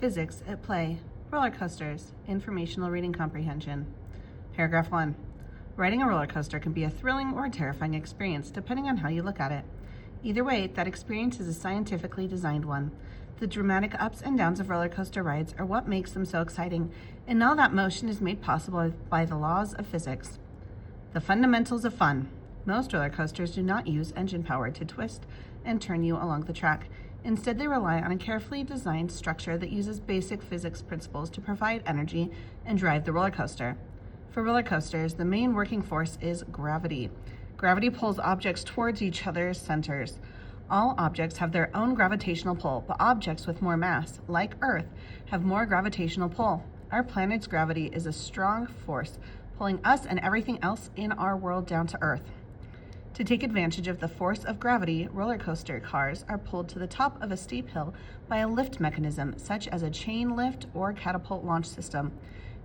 Physics at Play, Roller Coasters, Informational Reading Comprehension. Paragraph 1. Riding a roller coaster can be a thrilling or a terrifying experience depending on how you look at it. Either way, that experience is a scientifically designed one. The dramatic ups and downs of roller coaster rides are what makes them so exciting, and all that motion is made possible by the laws of physics. The fundamentals of fun. Most roller coasters do not use engine power to twist and turn you along the track. Instead, they rely on a carefully designed structure that uses basic physics principles to provide energy and drive the roller coaster. For roller coasters, the main working force is gravity. Gravity pulls objects towards each other's centers. All objects have their own gravitational pull, but objects with more mass, like Earth, have more gravitational pull. Our planet's gravity is a strong force, pulling us and everything else in our world down to Earth. To take advantage of the force of gravity, roller coaster cars are pulled to the top of a steep hill by a lift mechanism, such as a chain lift or catapult launch system.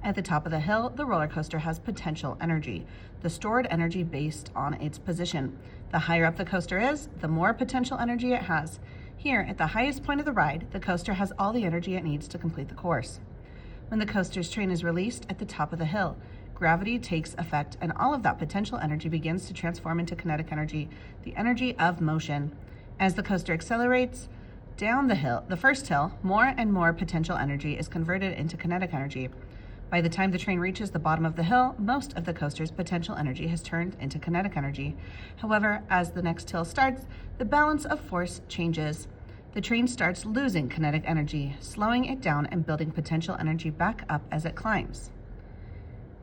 At the top of the hill, the roller coaster has potential energy, the stored energy based on its position. The higher up the coaster is, the more potential energy it has. Here, at the highest point of the ride, the coaster has all the energy it needs to complete the course. When the coaster's train is released at the top of the hill, gravity takes effect and all of that potential energy begins to transform into kinetic energy, the energy of motion. As the coaster accelerates down the hill, the first hill, more and more potential energy is converted into kinetic energy. By the time the train reaches the bottom of the hill, most of the coaster's potential energy has turned into kinetic energy. However, as the next hill starts, the balance of force changes. The train starts losing kinetic energy, slowing it down and building potential energy back up as it climbs.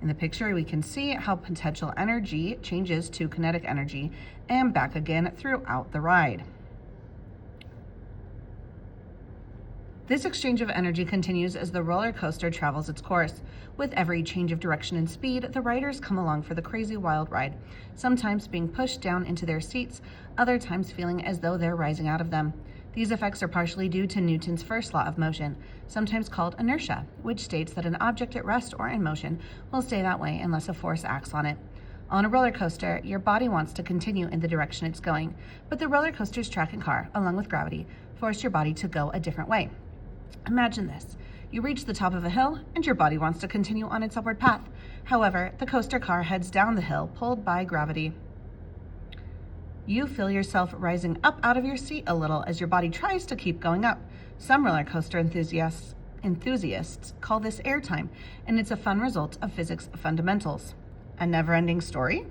In the picture, we can see how potential energy changes to kinetic energy and back again throughout the ride. This exchange of energy continues as the roller coaster travels its course. With every change of direction and speed, the riders come along for the crazy wild ride, sometimes being pushed down into their seats, other times feeling as though they're rising out of them. These effects are partially due to Newton's first law of motion, sometimes called inertia, which states that an object at rest or in motion will stay that way unless a force acts on it. On a roller coaster, your body wants to continue in the direction it's going, but the roller coaster's track and car, along with gravity, force your body to go a different way. Imagine this. You reach the top of a hill and your body wants to continue on its upward path. However, the coaster car heads down the hill, pulled by gravity. You feel yourself rising up out of your seat a little as your body tries to keep going up. Some roller coaster enthusiasts call this airtime, and it's a fun result of physics fundamentals. A never-ending story?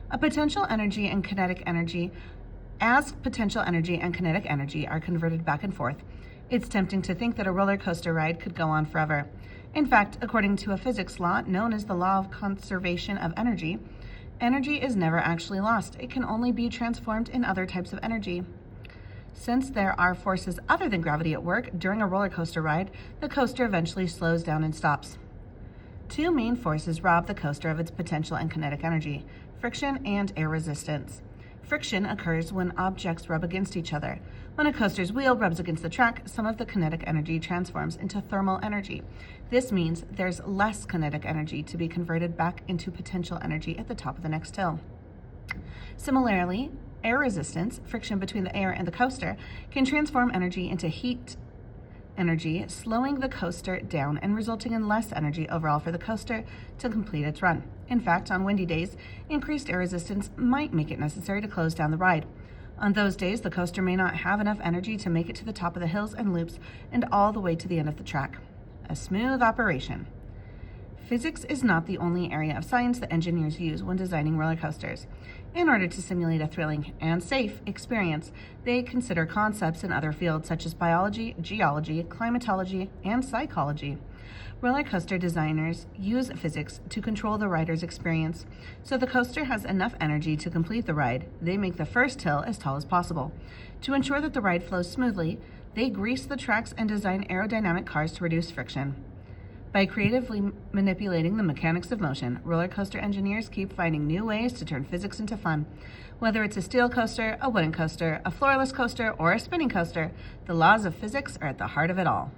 As potential energy and kinetic energy are converted back and forth, it's tempting to think that a roller coaster ride could go on forever. In fact, according to a physics law known as the law of conservation of energy, energy is never actually lost. It can only be transformed in other types of energy. Since there are forces other than gravity at work during a roller coaster ride, the coaster eventually slows down and stops. Two main forces rob the coaster of its potential and kinetic energy: friction and air resistance. Friction occurs when objects rub against each other. When a coaster's wheel rubs against the track, some of the kinetic energy transforms into thermal energy. This means there's less kinetic energy to be converted back into potential energy at the top of the next hill. Similarly, air resistance, friction between the air and the coaster, can transform energy into heat energy, slowing the coaster down and resulting in less energy overall for the coaster to complete its run. In fact, on windy days, increased air resistance might make it necessary to close down the ride. On those days, the coaster may not have enough energy to make it to the top of the hills and loops and all the way to the end of the track. A smooth operation. Physics is not the only area of science that engineers use when designing roller coasters. In order to simulate a thrilling and safe experience, they consider concepts in other fields such as biology, geology, climatology, and psychology. Roller coaster designers use physics to control the rider's experience. So the coaster has enough energy to complete the ride, they make the first hill as tall as possible. To ensure that the ride flows smoothly, they grease the tracks and design aerodynamic cars to reduce friction. By creatively manipulating the mechanics of motion, roller coaster engineers keep finding new ways to turn physics into fun. Whether it's a steel coaster, a wooden coaster, a floorless coaster, or a spinning coaster, the laws of physics are at the heart of it all.